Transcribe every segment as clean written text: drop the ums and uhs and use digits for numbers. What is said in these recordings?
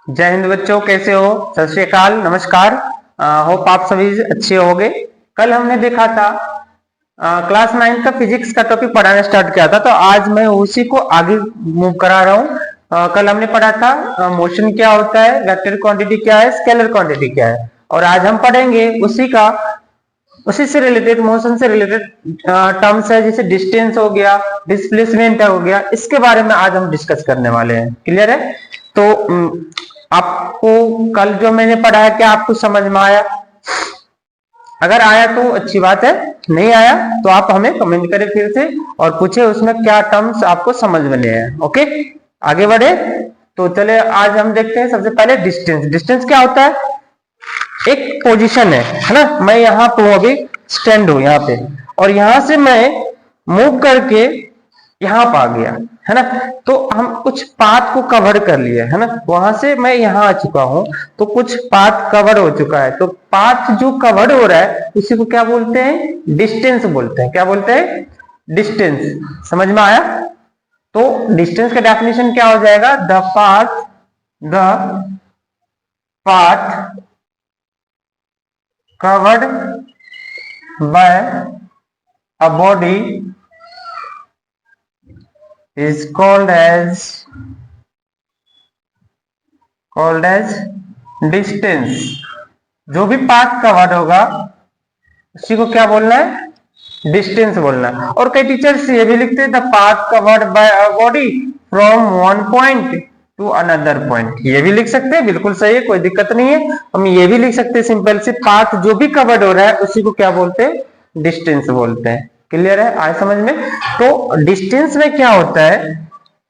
जय हिंद बच्चों, कैसे हो? सत श्री अकाल, नमस्कार। होप आप सभी अच्छे होंगे। कल हमने देखा था क्लास 9 का फिजिक्स का टॉपिक पढ़ाना स्टार्ट किया था, तो आज मैं उसी को आगे मूव करा रहा हूँ। कल हमने पढ़ा था मोशन क्या होता है, वेक्टर क्वांटिटी क्या है, स्केलर क्वांटिटी क्या है, और आज हम पढ़ेंगे उसी से रिलेटेड, मोशन से रिलेटेड टर्म्स है, जैसे डिस्टेंस हो गया, डिस्प्लेसमेंट हो गया। इसके बारे में आज हम डिस्कस करने वाले हैं। क्लियर है? तो आपको कल जो मैंने पढ़ा है, क्या आपको समझ में आया? अगर आया तो अच्छी बात है, नहीं आया तो आप हमें कमेंट करें फिर से और पूछे उसमें क्या टर्म्स आपको समझ में नहीं आए। ओके, आगे बढ़े तो चले। आज हम देखते हैं सबसे पहले डिस्टेंस। डिस्टेंस क्या होता है? एक पोजीशन है ना। मैं यहाँ पे हूं, अभी स्टैंड हूं यहाँ पे, और यहां से मैं मूव करके यहाँ पे आ गया, है ना। तो हम कुछ पाथ को कवर कर लिए, है ना। वहां से मैं यहाँ आ चुका हूं, तो कुछ पाथ कवर हो चुका है। तो पाथ जो कवर हो रहा है उसी को क्या बोलते हैं? डिस्टेंस बोलते हैं। क्या बोलते हैं? डिस्टेंस। समझ में आया? तो डिस्टेंस का डेफिनेशन क्या हो जाएगा? The path covered by a body is called as distance। जो भी पाथ कवर्ड होगा उसी को क्या बोलना है? डिस्टेंस बोलना है। और कई टीचर्स ये भी लिखते हैं the path covered by a body from one point two another point. ये भी लिख सकते हैं, बिल्कुल सही है, कोई दिक्कत नहीं है। हम ये भी लिख सकते हैं सिंपल से, पाथ जो भी कवर्ड हो रहा है उसी को क्या बोलते हैं? डिस्टेंस बोलते हैं। क्लियर है? आए समझ में? तो डिस्टेंस में क्या होता है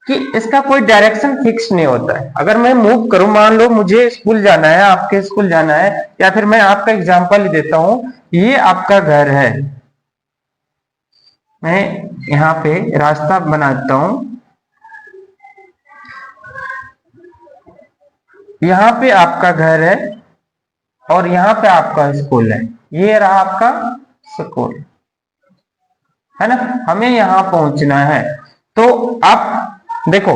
कि इसका कोई डायरेक्शन फिक्स नहीं होता है। अगर मैं मूव करूं, मान लो मुझे स्कूल जाना है, आपके स्कूल जाना है, या फिर मैं आपका एग्जांपल ही देता हूं, ये आपका घर है, मैं यहाँ पे रास्ता बनाता हूं, यहाँ पे आपका घर है और यहाँ पे आपका स्कूल है। ये रहा आपका स्कूल, है ना। हमें यहाँ पहुंचना है, तो आप देखो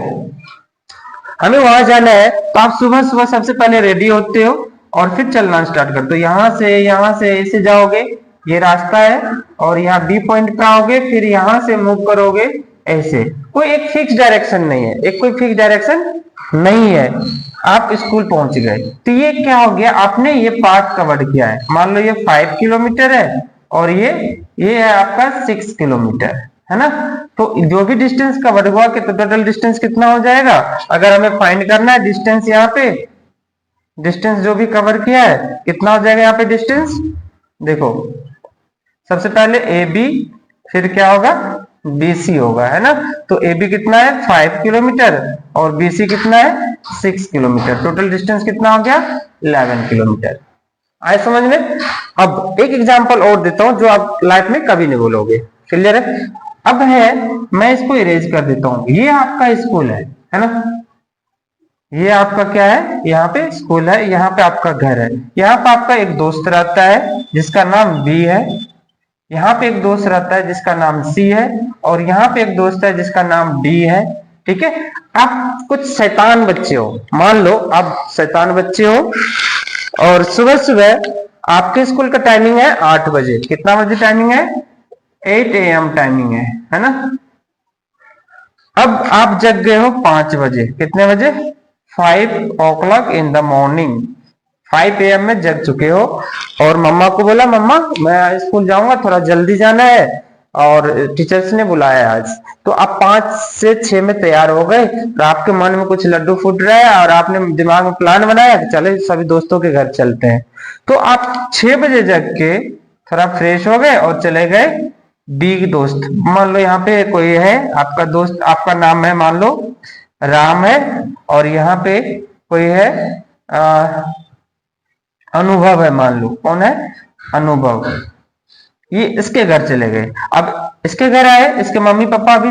हमें वहां जाना है, तो आप सुबह सुबह सबसे पहले रेडी होते हो और फिर चलना स्टार्ट करते हो। यहाँ से ऐसे जाओगे, ये रास्ता है, और यहाँ बी पॉइंट पे आओगे, फिर यहाँ से मूव करोगे ऐसे। कोई एक फिक्स डायरेक्शन नहीं है, एक कोई फिक्स डायरेक्शन नहीं है। आप स्कूल पहुंच गए, तो ये क्या हो गया? आपने ये पाथ कवर किया है। मान लो ये 5 किलोमीटर है और ये है आपका 6 किलोमीटर, है ना। तो जो भी डिस्टेंस कवर हुआ कि तो टोटल डिस्टेंस कितना हो जाएगा? अगर हमें फाइंड करना है डिस्टेंस, यहाँ पे डिस्टेंस जो भी कवर किया है कितना हो जाएगा यहाँ पे डिस्टेंस? देखो सबसे पहले ए बी, फिर क्या होगा? BC होगा, है ना। तो ए बी कितना है? 5 किलोमीटर, और BC कितना है? 6 किलोमीटर। टोटल डिस्टेंस कितना हो गया? 11 किलोमीटर। आए समझ में? अब एक एग्जांपल और देता हूं जो आप लाइफ में कभी नहीं भूलोगे। क्लियर है? अब है, मैं इसको इरेज कर देता हूं। ये आपका स्कूल है ना। ये आपका क्या है? यहाँ पे स्कूल है, यहाँ पे आपका घर है। यहाँ पे आपका एक दोस्त रहता है जिसका नाम बी है, यहाँ पे एक दोस्त रहता है जिसका नाम सी है, और यहाँ पे एक दोस्त है जिसका नाम डी है। ठीक है। आप कुछ शैतान बच्चे हो, मान लो आप शैतान बच्चे हो, और सुबह सुबह आपके स्कूल का टाइमिंग है 8 बजे। कितना बजे टाइमिंग है? 8 AM टाइमिंग है ना। अब आप जग गए हो 5 बजे। कितने बजे? 5 o'clock in the morning। 5 AM में जग चुके हो, और मम्मा को बोला मम्मा मैं स्कूल जाऊंगा, थोड़ा जल्दी जाना है और टीचर्स ने बुलाया आज। तो आप 5 से 6 में तैयार हो गए, और आपके मन में कुछ लड्डू फूट रहा है, और आपने दिमाग में प्लान बनाया कि चले सभी दोस्तों के घर चलते हैं। तो आप 6 बजे जग के थोड़ा फ्रेश हो गए और चले गए बी दोस्त। मान लो यहाँ पे कोई है आपका दोस्त, आपका नाम है मान लो राम है, और यहाँ पे कोई है अनुभव है, मान लो। कौन है? अनुभव। ये इसके घर चले गए। अब इसके घर आए, इसके मम्मी पापा अभी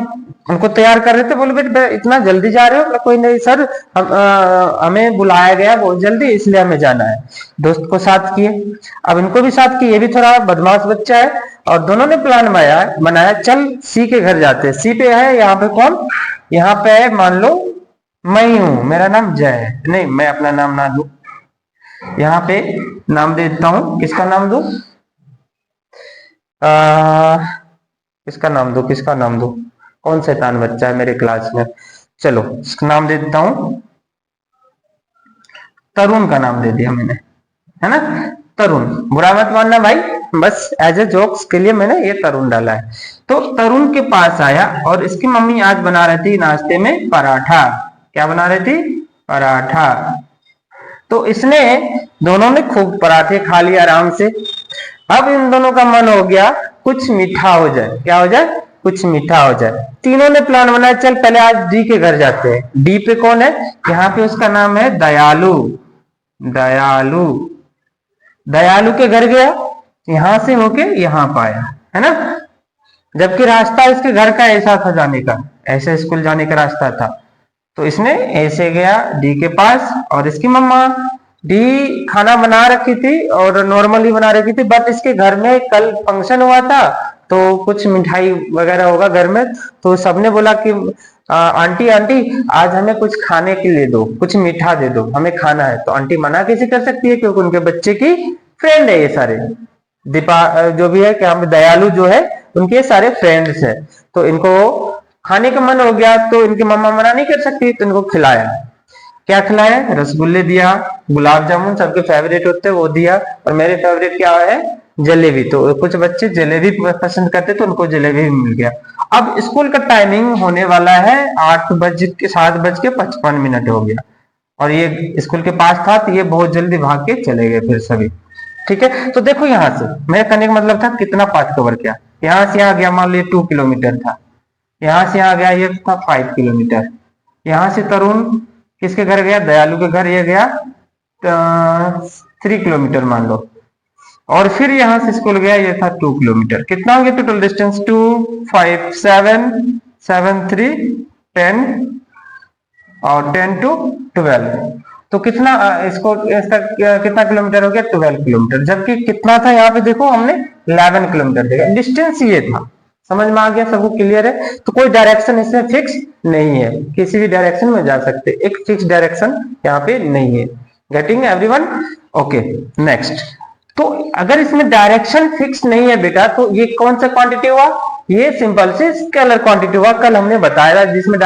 उनको तैयार कर रहे थे। बोले बेटा इतना जल्दी जा रहे हो? कोई नहीं सर, हमें बुलाया गया बहुत जल्दी, इसलिए हमें जाना है। दोस्त को साथ किए, अब इनको भी साथ किए। ये भी थोड़ा बदमाश बच्चा है, और दोनों ने प्लान बनाया चल सी के घर जाते हैं। सी पे है यहाँ पे कौन? यहाँ पे है मान लो मैं हूं, मेरा नाम जय है। नहीं, मैं अपना नाम ना दूं, यहाँ पे नाम दे देता हूं। किसका नाम दूं? किसका नाम दूं, किसका नाम दूं? कौन शैतान बच्चा है मेरे क्लास में? चलो इसका नाम दे देता हूं, तरुण का नाम दे दिया मैंने, है ना? तरुण, बुरा मत मानना भाई, बस एज ए जोक्स के लिए मैंने ये तरुण डाला है। तो तरुण के पास आया और इसकी मम्मी आज बना रही थी नाश्ते में पराठा। क्या बना रही थी? पराठा। तो इसने, दोनों ने खूब पराठे खा लिए आराम से। अब इन दोनों का मन हो गया कुछ मीठा हो जाए। क्या हो जाए? कुछ मीठा हो जाए। तीनों ने प्लान बनाया, चल पहले आज डी के घर जाते हैं। डी पे कौन है? यहाँ पे उसका नाम है दयालु। दयालु, दयालु के घर गया, यहां से होके यहां पाया, है ना? जबकि रास्ता इसके घर का ऐसा था जाने का, ऐसे स्कूल जाने का रास्ता था। तो इसने ऐसे गया डी के पास, और इसकी मम्मा डी खाना बना रखी थी और नॉर्मली बना रखी थी, बट इसके घर में कल फंक्शन हुआ था तो कुछ मिठाई वगैरह होगा घर में। तो सबने बोला कि आंटी आंटी आज हमें कुछ खाने के लिए दो, कुछ मीठा दे दो, हमें खाना है। तो आंटी मना कैसे कर सकती है, क्योंकि उनके बच्चे की फ्रेंड है ये सारे। दीपा जो भी है, क्या दयालु जो है, उनके सारे फ्रेंड्स है। तो इनको खाने का मन हो गया तो इनकी मम्मा मना नहीं कर सकती, तो इनको खिलाया। क्या खिलाया? रसगुल्ले दिया, गुलाब जामुन सबके फेवरेट होते हैं वो दिया, और मेरे फेवरेट क्या है? जलेबी। तो कुछ बच्चे जलेबी पसंद करते तो उनको जलेबी भी मिल गया। अब स्कूल का टाइमिंग होने वाला है 7:55 हो गया, और ये स्कूल के पास था तो ये बहुत जल्दी भाग के चले गए फिर सभी। ठीक है, तो देखो यहां से मेरे कहने का मतलब था कितना पाथ कवर किया। यहां से यहां गया, मान लीजिए 2 किलोमीटर था, यहां से यहां गया ये था 5 किलोमीटर। यहां से तरुण किसके घर गया? दयालु के घर, ये गया 3 किलोमीटर मान लो, और फिर यहां से स्कूल गया, ये था 2 किलोमीटर। कितना हो गया टोटल डिस्टेंस? 2 5 7 7 3 10, और 10 to 12। तो कितना इसको इसका कितना किलोमीटर हो गया? 12 किलोमीटर। जबकि कितना था यहाँ पे देखो, हमने 11 किलोमीटर देखा। डिस्टेंस ये था। समझ में आ गया? सबको क्लियर है? तो कोई डायरेक्शन इसमें फिक्स नहीं है, किसी भी डायरेक्शन में जा सकते, एक फिक्स डायरेक्शन यहाँ पे नहीं है। Getting everyone? Okay, next. तो अगर इसमें डायरेक्शन फिक्स नहीं है बेटा, तो ये कौन सा क्वांटिटी हुआ? ये सिंपल से स्केलर क्वांटिटी हुआ। कल हमने बताया जिसमें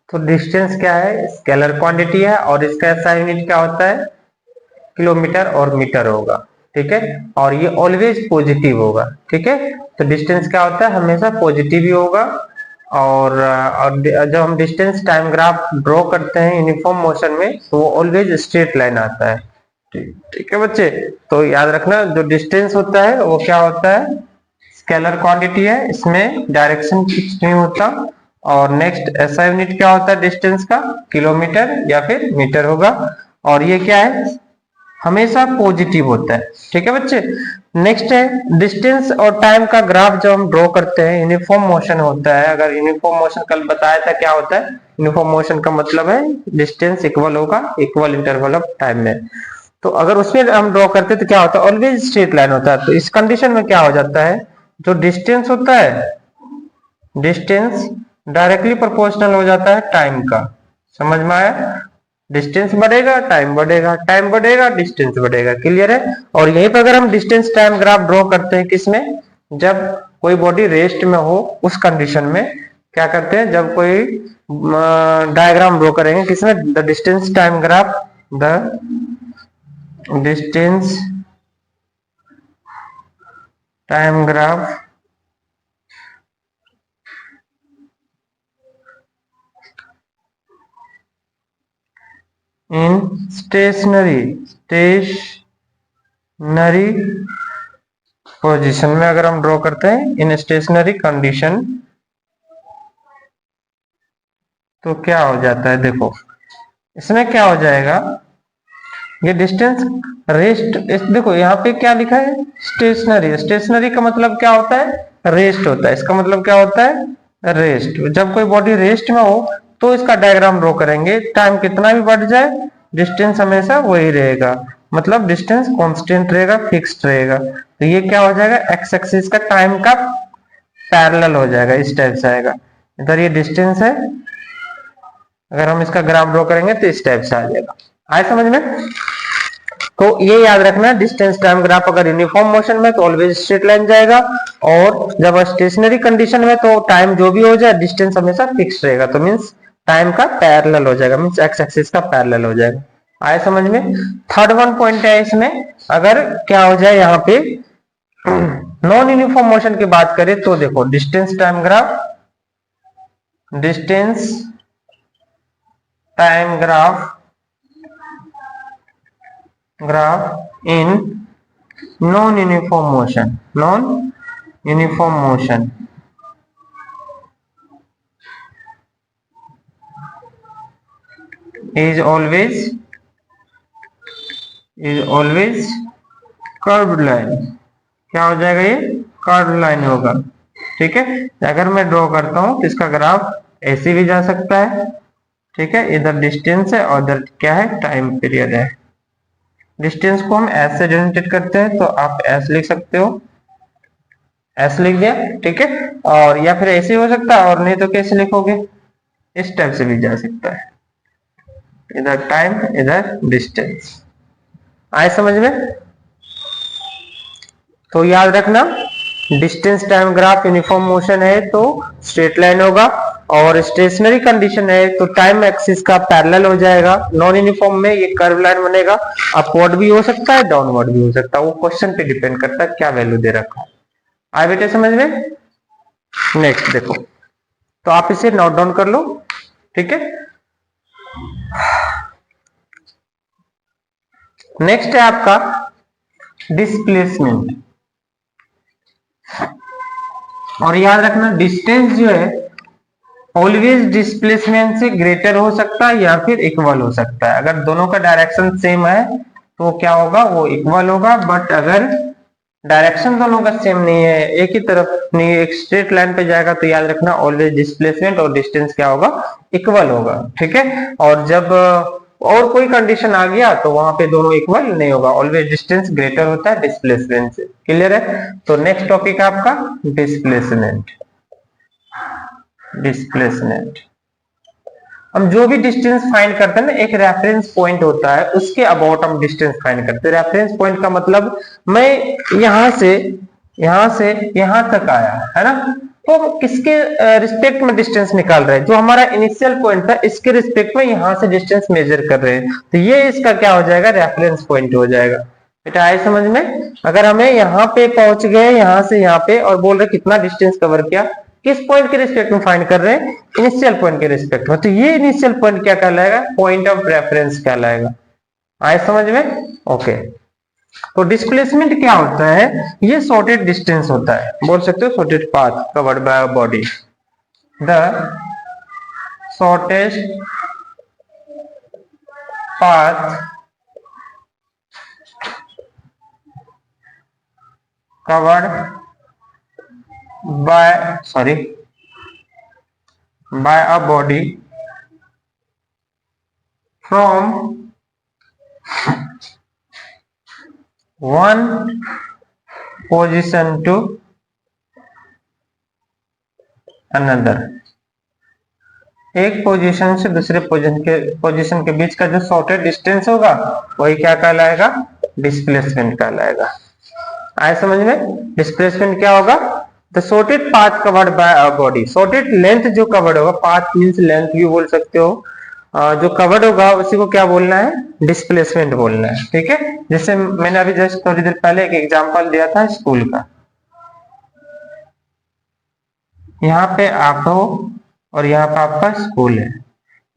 तो डिस्टेंस क्या है? स्केलर क्वांटिटी है, और इसका SI यूनिट क्या होता है? किलोमीटर और मीटर होगा। ठीक है, और ये ऑलवेज पॉजिटिव होगा। ठीक है, तो डिस्टेंस क्या होता है? हमेशा पॉजिटिव ही होगा। और जब हम डिस्टेंस टाइम ग्राफ ड्रॉ करते हैं यूनिफॉर्म मोशन में, तो वो ऑलवेज स्ट्रेट लाइन आता है। ठीक है बच्चे, तो याद रखना जो डिस्टेंस होता है वो क्या होता है? स्केलर क्वांटिटी है, इसमें डायरेक्शन फिक्स नहीं होता। और नेक्स्ट SI यूनिट क्या होता है डिस्टेंस का? किलोमीटर या फिर मीटर होगा। और ये क्या है? हमेशा पॉजिटिव होता है। ठीक है बच्चे, नेक्स्ट है डिस्टेंस और टाइम का ग्राफ जब हम ड्रॉ करते हैं यूनिफॉर्म मोशन होता है। अगर यूनिफॉर्म मोशन कल बताया था क्या होता है? यूनिफॉर्म मोशन का मतलब है डिस्टेंस इक्वल होगा इक्वल इंटरवल ऑफ टाइम में। तो अगर उसमें हम ड्रॉ करते तो क्या होता है? ऑलवेज स्ट्रेट लाइन होता है। तो इस कंडीशन में क्या हो जाता है? जो डिस्टेंस होता है, डिस्टेंस डायरेक्टली प्रोपोर्शनल हो जाता है टाइम का। समझ में आया? डिस्टेंस बढ़ेगा टाइम बढ़ेगा, टाइम बढ़ेगा डिस्टेंस बढ़ेगा। क्लियर है? और यहीं पर अगर हम डिस्टेंस टाइम ग्राफ ड्रॉ करते हैं किसमें? जब कोई बॉडी रेस्ट में हो, उस कंडीशन में क्या करते हैं? जब कोई डायग्राम ड्रॉ करेंगे किसमें? The distance time graph, the distance time graph in stationary position में अगर हम ड्रॉ करते हैं इन स्टेशनरी कंडीशन, तो क्या हो जाता है? देखो इसमें क्या हो जाएगा? ये डिस्टेंस रेस्ट, देखो यहाँ पे क्या लिखा है? स्टेशनरी। स्टेशनरी का मतलब क्या होता है? रेस्ट होता है। इसका मतलब क्या होता है? रेस्ट। जब कोई बॉडी रेस्ट में हो तो इसका डायग्राम ड्रॉ करेंगे। टाइम कितना भी बढ़ जाए डिस्टेंस हमेशा वही रहेगा, मतलब डिस्टेंस कांस्टेंट रहेगा, फिक्स्ड रहेगा। तो ये क्या हो जाएगा? एक्स एक्सिस का टाइम का पैरेलल हो जाएगा, इस टाइप से आएगा। इधर ये डिस्टेंस है, अगर हम इसका ग्राफ ड्रॉ करेंगे तो इस टाइप से आ जाएगा। आए समझ में? तो ये याद रखना, डिस्टेंस टाइम ग्राफ अगर यूनिफॉर्म मोशन में तो ऑलवेज स्ट्रेट लाइन जाएगा, और जब स्टेशनरी कंडीशन में तो टाइम जो भी हो जाए डिस्टेंस हमेशा फिक्स रहेगा, तो मींस टाइम का पैरेलल हो जाएगा, मींस एक्स एक्सिस का पैरेलल हो जाएगा। आए समझ में? थर्ड वन पॉइंट है इसमें, अगर क्या हो जाए यहाँ पे नॉन यूनिफॉर्म मोशन की बात करें तो देखो distance time graph, distance time graph in non uniform motion is always curved line. क्या हो जाएगा? ये कर्व्ड लाइन होगा। ठीक है, अगर मैं ड्रॉ करता हूं तो इसका ग्राफ ऐसे भी जा सकता है। ठीक है, इधर डिस्टेंस है और इधर क्या है? टाइम पीरियड है। डिस्टेंस को हम एस से डिनोटेट करते हैं, तो आप एस लिख सकते हो, एस लिख दिया। ठीक है, और या फिर ऐसे हो सकता है, और नहीं तो कैसे लिखोगे? इस टाइप से भी जा सकता है, इधर टाइम इधर डिस्टेंस। आए समझ में? तो याद रखना, distance time graph uniform motion है तो स्ट्रेट लाइन होगा, और स्टेशनरी कंडीशन है तो टाइम एक्सिस का पैरेलल हो जाएगा। नॉन यूनिफॉर्म में ये कर्व लाइन बनेगा, अपवर्ड भी हो सकता है, डाउनवर्ड भी हो सकता है, वो क्वेश्चन पे डिपेंड करता है क्या वैल्यू दे रखा है। आए बेटे समझ में? नेक्स्ट देखो, तो आप इसे नोट डाउन कर लो। ठीक है, नेक्स्ट है आपका डिस्प्लेसमेंट, और याद रखना डिस्टेंस जो है ऑलवेज डिस्प्लेसमेंट से ग्रेटर हो सकता है या फिर इक्वल हो सकता है। अगर दोनों का डायरेक्शन सेम है तो क्या होगा? वो इक्वल होगा, बट अगर डायरेक्शन दोनों का सेम नहीं है, एक ही तरफ नहीं, एक स्ट्रेट लाइन पे जाएगा, तो याद रखना ऑलवेज डिस्प्लेसमेंट और डिस्टेंस क्या होगा? इक्वल होगा। ठीक है, और जब और कोई कंडीशन आ गया तो वहां पे दोनों इक्वल नहीं होगा, ऑलवेज डिस्टेंस ग्रेटर होता है डिस्प्लेसमेंट से। क्लियर है? तो नेक्स्ट टॉपिक है आपका डिस्प्लेसमेंट। हम जो भी डिस्टेंस फाइंड करते हैं ना, एक रेफरेंस पॉइंट होता है, उसके अबाउट हम डिस्टेंस फाइंड करते हैं। रेफरेंस पॉइंट का मतलब मैं यहां से यहां तक आया है ना, तो हम किसके रिस्पेक्ट में डिस्टेंस निकाल रहे हैं? जो हमारा इनिशियल पॉइंट था इसके रिस्पेक्ट में यहां से डिस्टेंस मेजर कर रहे हैं, तो ये इसका क्या हो जाएगा? रेफरेंस पॉइंट हो जाएगा। बेटा आए समझ में? अगर हमें यहाँ पे पहुंच गए, यहां से यहाँ पे, और बोल रहे कितना डिस्टेंस कवर किया, किस पॉइंट के रिस्पेक्ट में फाइंड कर रहे हैं? इनिशियल पॉइंट के रिस्पेक्ट में, तो ये इनिशियल पॉइंट क्या कहलाएगा? पॉइंट ऑफ रेफरेंस कहलाएगा। आए समझ में? ओके, तो डिस्प्लेसमेंट क्या होता है? ये शॉर्टेड डिस्टेंस होता है, बोल सकते हो shorted path covered by body, the shortest path covered by a body from one position to another। एक पोजीशन से दूसरे पोजीशन के बीच का जो शॉर्टेड डिस्टेंस होगा वही क्या कहलाएगा? डिस्प्लेसमेंट कहलाएगा। आए समझ में? डिस्प्लेसमेंट क्या होगा? The shorted path covered by a body, shorted length जो कवर्ड होगा, पाथ मींस लेंथ भी बोल सकते हो, जो कवर्ड होगा उसी को क्या बोलना है? डिस्प्लेसमेंट बोलना है। ठीक है, जैसे मैंने अभी जस्ट थोड़ी देर पहले एक एग्जांपल दिया था स्कूल का। यहाँ पे आप हो और यहाँ पे आपका स्कूल है,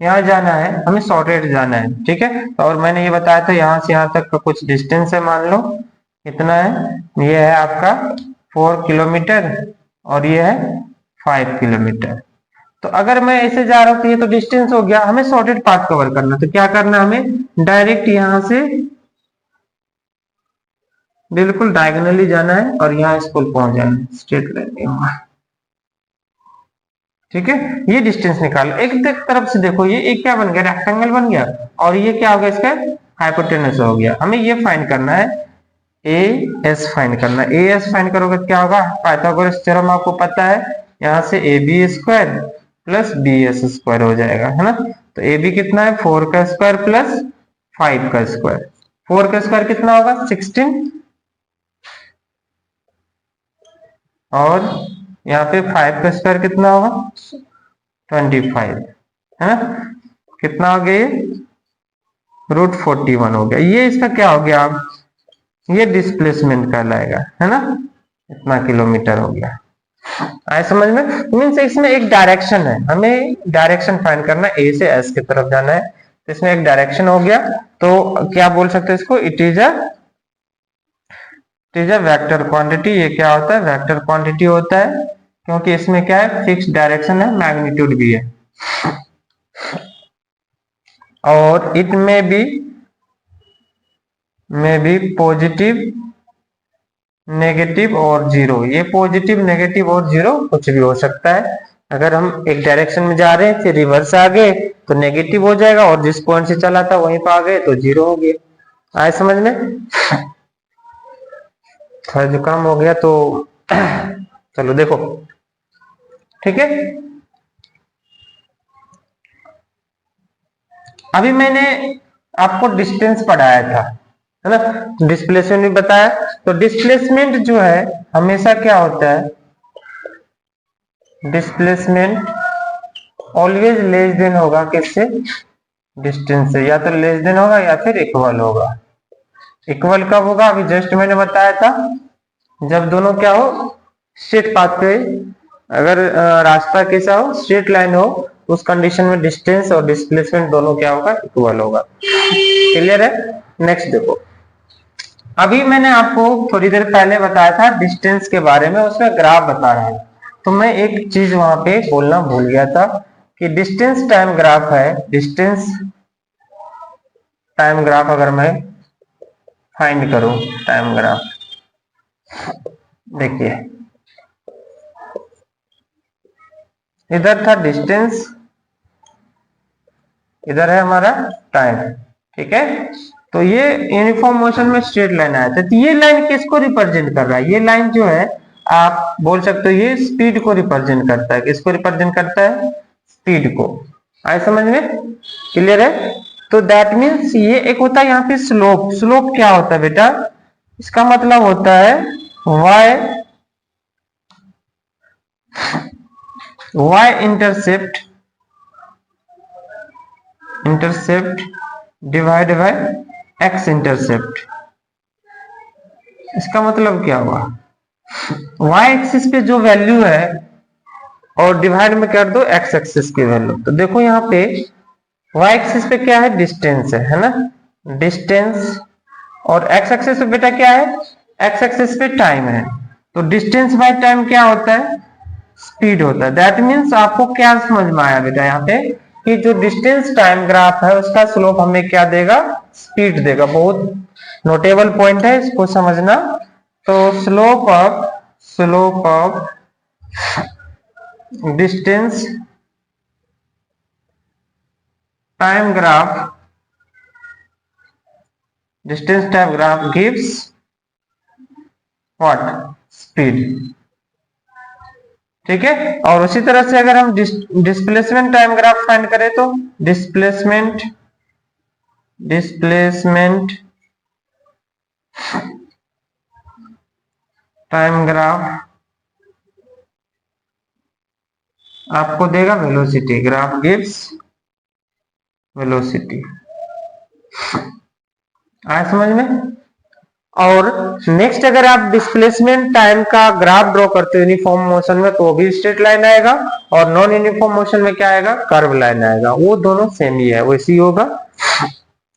यहाँ जाना है, हमें शॉर्टेड जाना है। ठीक है, और मैंने ये बताया था यहाँ से यहाँ तक का कुछ डिस्टेंस है, मान लो कितना है? ये है आपका 4 किलोमीटर और ये है 5 किलोमीटर। तो अगर मैं ऐसे जा रहा हूं तो ये तो डिस्टेंस हो गया, हमें शॉर्टेड पाथ कवर करना, तो क्या करना? हमें डायरेक्ट यहां से बिल्कुल डायगोनली जाना है और यहाँ स्कूल पहुंच जाना है, स्ट्रेट लाइन नहीं होगा। ठीक है, ये डिस्टेंस निकाल। एक तरफ से देखो, ये एक क्या बन गया? रेक्टेंगल बन गया, और ये क्या हो गया? इसका हाइपोटेनस हो गया। हमें ये फाइंड करना है ए एस फाइंड करना। ए एस फाइंड करोगे तो क्या होगा, पाइथागोरस थ्योरम आपको पता है, यहाँ से A B square plus B S square हो जाएगा, है ना। तो ए बी कितना है, 4 का स्क्वायर प्लस 5 का स्क्वायर। 4 का स्क्वायर कितना होगा, 16, और यहाँ पे 5 का स्क्वायर कितना होगा, 25, है ना। कितना हो गया, ये √41 हो गया। ये इसका क्या हो गया, ये डिस्प्लेसमेंट कहलाएगा, है ना। इतना किलोमीटर हो गया, आए समझ में। मीन्स इसमें एक डायरेक्शन है, हमें डायरेक्शन फाइंड करना, ए से एस की तरफ जाना है, तो इसमें एक डायरेक्शन हो गया। तो क्या बोल सकते हैं इसको, it is a vector quantity. ये क्या होता है, वेक्टर क्वांटिटी होता है, क्योंकि इसमें क्या है, फिक्स डायरेक्शन है, मैग्नीट्यूड भी है, और इट में बी पॉजिटिव, नेगेटिव और जीरो। ये पॉजिटिव, नेगेटिव और जीरो कुछ भी हो सकता है। अगर हम एक डायरेक्शन में जा रहे हैं फिर रिवर्स आ गए तो नेगेटिव हो जाएगा, और जिस पॉइंट से चला था वहीं पर आ गए तो जीरो हो गया। आए समझ में। थोड़ा जुकाम हो गया तो चलो देखो, ठीक है। अभी मैंने आपको डिस्टेंस पढ़ाया था, है ना, डिस्प्लेसमेंट भी बताया। तो डिस्प्लेसमेंट जो है हमेशा क्या होता है, डिस्प्लेसमेंट ऑलवेज लेस देन होगा किससे, डिस्टेंस से, या तो लेस देन होगा या फिर इक्वल होगा। इक्वल कब होगा, अभी जस्ट मैंने बताया था, जब दोनों क्या हो, स्ट्रेट पाथ पे, अगर रास्ता कैसा हो, स्ट्रेट लाइन हो, उस कंडीशन में डिस्टेंस और डिस्प्लेसमेंट दोनों क्या होगा, इक्वल होगा। क्लियर है। नेक्स्ट देखो, अभी मैंने आपको थोड़ी देर पहले बताया था डिस्टेंस के बारे में, उसका ग्राफ बता रहा है। तो मैं एक चीज वहां पे बोलना भूल गया था कि डिस्टेंस टाइम ग्राफ है, डिस्टेंस टाइम ग्राफ अगर मैं फाइंड करूं, टाइम ग्राफ देखिए, इधर था डिस्टेंस, इधर है हमारा टाइम, ठीक है। तो ये यूनिफॉर्म मोशन में स्ट्रेट लाइन आया था, तो ये लाइन किसको रिप्रेजेंट कर रहा है, ये लाइन जो है आप बोल सकते हो ये स्पीड को रिप्रेजेंट करता है। किसको रिप्रेजेंट करता है, स्पीड को। आए समझ में, क्लियर है। तो दैट मीन्स ये एक होता है यहाँ पे स्लोप। स्लोप क्या होता है बेटा, इसका मतलब होता है y intercept divide by x intercept. इसका मतलब क्या हुआ, y एक्सिस पे जो वैल्यू है और डिवाइड में कर दो x एक्सिस की वैल्यू। तो देखो यहाँ पे y एक्सिस पे क्या है, डिस्टेंस है ना, डिस्टेंस, और x एक्सिस पे बेटा क्या है, x एक्सिस पे टाइम है। तो डिस्टेंस बाय टाइम क्या होता है, स्पीड होता है। दैट मीन्स आपको क्या समझ में आया बेटा यहाँ पे, कि जो डिस्टेंस टाइम ग्राफ है उसका स्लोप हमें क्या देगा, स्पीड देगा। बहुत नोटेबल पॉइंट है, इसको समझना। तो slope of distance time graph gives what, speed, ठीक है। और उसी तरह से अगर हम डिस्प्लेसमेंट टाइम ग्राफ फाइंड करें तो डिस्प्लेसमेंट टाइम ग्राफ आपको देगा वेलोसिटी, ग्राफ गिव्स वेलोसिटी। आया समझ में। और नेक्स्ट अगर आप डिस्प्लेसमेंट टाइम का ग्राफ ड्रॉ करते हो यूनिफॉर्म मोशन में, तो भी स्ट्रेट लाइन आएगा, और नॉन यूनिफॉर्म मोशन में क्या आएगा, कर्व लाइन आएगा। वो दोनों सेम ही है, वैसे ही होगा।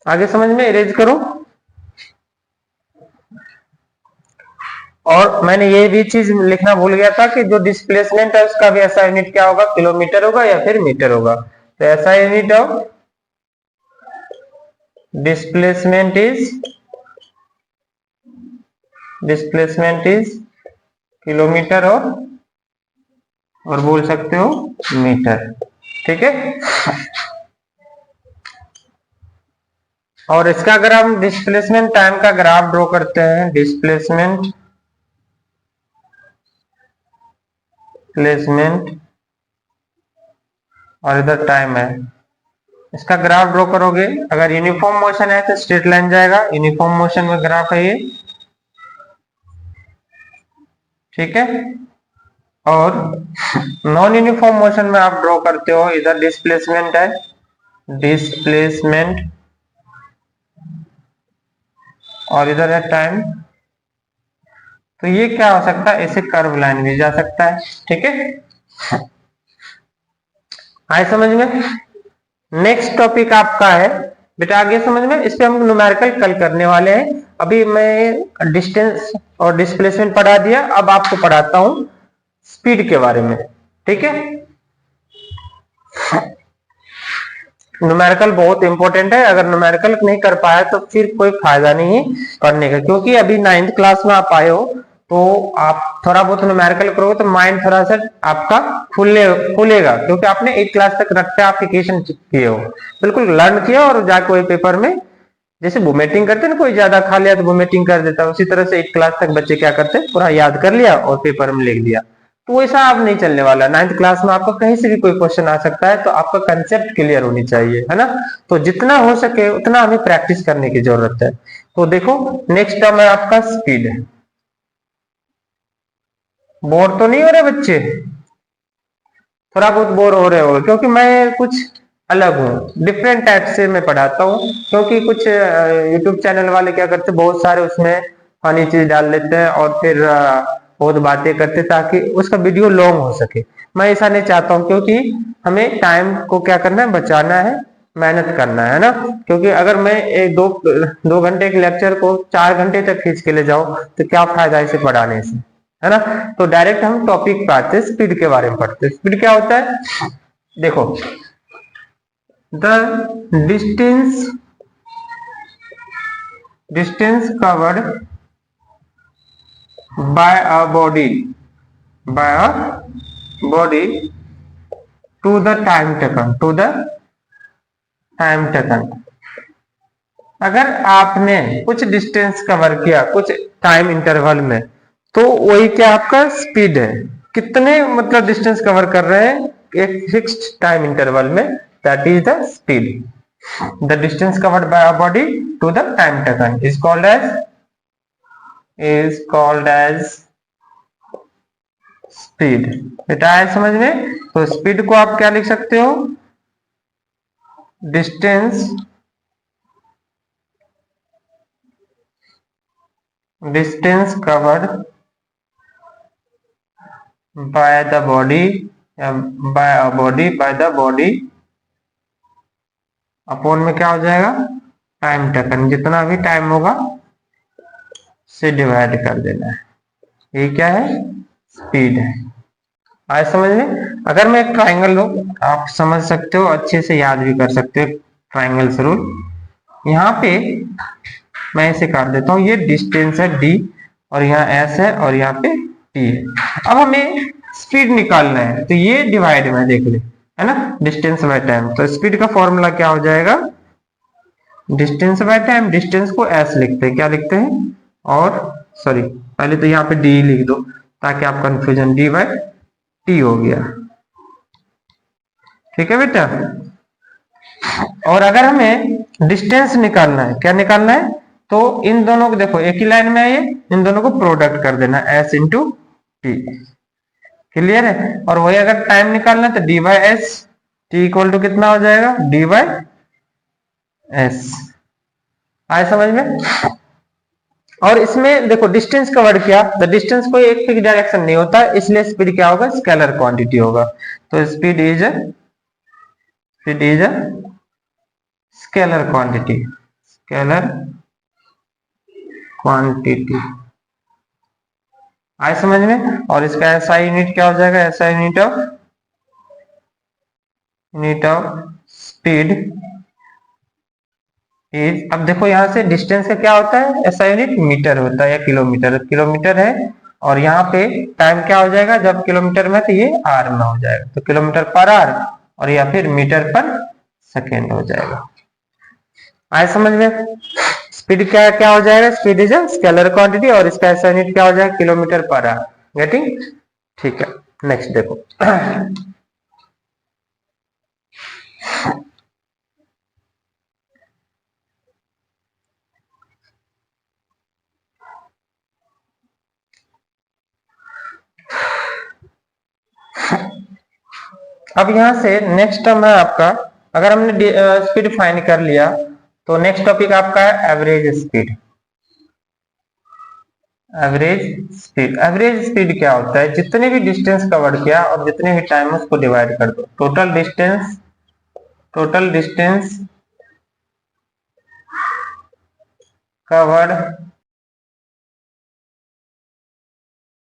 आगे समझ में, इरेज करो। और मैंने ये भी चीज लिखना भूल गया था कि जो डिस्प्लेसमेंट है उसका भी ऐसा यूनिट क्या होगा, किलोमीटर होगा या फिर मीटर होगा। तो ऐसा unit of displacement is kilometre, और बोल सकते हो मीटर, ठीक है। और इसका अगर हम डिस्प्लेसमेंट टाइम का ग्राफ ड्रॉ करते हैं, डिस्प्लेसमेंट और इधर टाइम है, इसका ग्राफ ड्रॉ करोगे, अगर यूनिफॉर्म मोशन है तो स्ट्रेट लाइन जाएगा, यूनिफॉर्म मोशन में ग्राफ है ये, ठीक है। और नॉन यूनिफॉर्म मोशन में आप ड्रॉ करते हो, इधर डिस्प्लेसमेंट है, डिस्प्लेसमेंट और इधर है टाइम, तो ये क्या हो सकता है, ऐसे कर्व लाइन भी जा सकता है, ठीक है। आए समझ में। नेक्स्ट टॉपिक आपका है बेटा, आगे समझ में, इस पे हम न्यूमेरिकल कल करने वाले हैं। अभी मैं डिस्टेंस और डिस्प्लेसमेंट पढ़ा दिया, अब आपको पढ़ाता हूं स्पीड के बारे में, ठीक है। न्यूमेरिकल बहुत इंपॉर्टेंट है, अगर न्यूमेरिकल नहीं कर पाया तो फिर कोई फायदा नहीं है करने का, क्योंकि अभी 9th क्लास में आप आए हो, तो आप थोड़ा बहुत न्यूमेरिकल करोगे तो माइंड थोड़ा सा आपका खुलेगा, क्योंकि आपने 8th क्लास तक रट्टे एप्लीकेशन किए हो, बिल्कुल लर्न किया, और जाके कोई पेपर में जैसे वोमिटिंग करते ना, कोई ज्यादा खा लिया तो वोमिटिंग कर देता है, उसी तरह से 8th क्लास तक बच्चे क्या करते हैं, पूरा याद कर लिया और पेपर में लिख दिया। तो वैसा अब नहीं चलने वाला, 9th क्लास में आपका कहीं से भी कोई क्वेश्चन आ सकता है, तो आपका कंसेप्ट क्लियर होनी चाहिए, है ना। तो जितना हो सके उतना हमें प्रैक्टिस करने की जरूरत है। तो देखो नेक्स्ट टर्म है आपका स्पीड। बोर तो नहीं हो रहे बच्चे? थोड़ा बहुत बोर हो रहे हो, क्योंकि मैं कुछ अलग हूँ, डिफरेंट टाइप से मैं पढ़ाता हूँ, क्योंकि कुछ यूट्यूब चैनल वाले क्या करते हैं, बहुत सारे उसमें फनी चीज डाल लेते हैं और फिर बहुत बातें करते ताकि उसका वीडियो लॉन्ग हो सके। मैं ऐसा नहीं चाहता हूँ, क्योंकि हमें टाइम को क्या करना है, बचाना है, मेहनत करना है ना। क्योंकि अगर मैं एक दो घंटे के लेक्चर को 4 घंटे तक खींच के ले जाऊं तो क्या फायदा इसे पढ़ाने से, है ना। तो डायरेक्ट हम टॉपिक पे आते हैं, स्पीड के बारे में पढ़ते हैं। स्पीड क्या होता है, देखो, the distance covered by a body to the time taken, अगर आपने कुछ डिस्टेंस कवर किया कुछ टाइम इंटरवल में, तो वही क्या आपका स्पीड है। कितने मतलब डिस्टेंस कवर कर रहे हैं एक फिक्स्ड टाइम इंटरवल में, that is the speed. The distance covered by a body to the time taken is called as speed. बेटा है समझ में। तो स्पीड को आप क्या लिख सकते हो, distance covered by the body by the body upon में क्या हो जाएगा, टाइम टेकन, जितना भी टाइम होगा से डिवाइड कर देना है, ये क्या है, स्पीड है। आए समझ में। अगर मैं एक ट्राइंगल लूं, आप समझ सकते हो, अच्छे से याद भी कर सकते हो ट्राइंगल्स रूल। यहाँ पे मैं इसे काट देता हूँ, ये डिस्टेंस है d और यहाँ s है और यहाँ पे t है। अब हमें स्पीड निकालना है, तो ये डिवाइड में देख ले, है ना, डिस्टेंस बाय टाइम। तो स्पीड का फॉर्मूला क्या हो जाएगा, डिस्टेंस बाय टाइम, डिस्टेंस को s लिखते हैं, क्या लिखते हैं, और सॉरी पहले तो यहाँ पे d लिख दो ताकि आप कंफ्यूजन, d बाय t हो गया, ठीक है बेटा। और अगर हमें डिस्टेंस निकालना है, क्या निकालना है, तो इन दोनों को देखो एक ही लाइन में है ये, इन दोनों को प्रोडक्ट कर देना, s इंटू टी, क्लियर है। और वही अगर टाइम निकालना है तो D by S, T equal to कितना हो जाएगा, डी बाई एस। आए समझ में। और इसमें देखो डिस्टेंस का वर्ड क्या, द डिस्टेंस कोई एक फिक्स डायरेक्शन नहीं होता, इसलिए स्पीड क्या होगा, स्केलर क्वांटिटी होगा। तो स्पीड इज स्केलर क्वांटिटी, आए समझ में। और इसका एसआई यूनिट क्या हो जाएगा, SI unit of speed is, अब देखो यहां से डिस्टेंस का क्या होता है, एसआई यूनिट मीटर होता है या किलोमीटर है, और यहाँ पे टाइम क्या हो जाएगा, जब किलोमीटर में तो ये आर में हो जाएगा, तो किलोमीटर पर आर, और या फिर मीटर पर सेकेंड हो जाएगा। आए समझ में? स्पीड क्या क्या हो जाएगा, speed is a scalar quantity और इसका ऐसा यूनिट क्या हो जाएगा, किलोमीटर पर आवर। गेटिंग? ठीक है, नेक्स्ट देखो। अब यहां से नेक्स्ट टर्म है आपका, अगर हमने स्पीड फाइंड कर लिया तो नेक्स्ट टॉपिक आपका है average speed. Average speed, average speed क्या होता है, जितने भी डिस्टेंस कवर किया और जितने भी टाइम उसको डिवाइड कर दो, total distance, total distance covered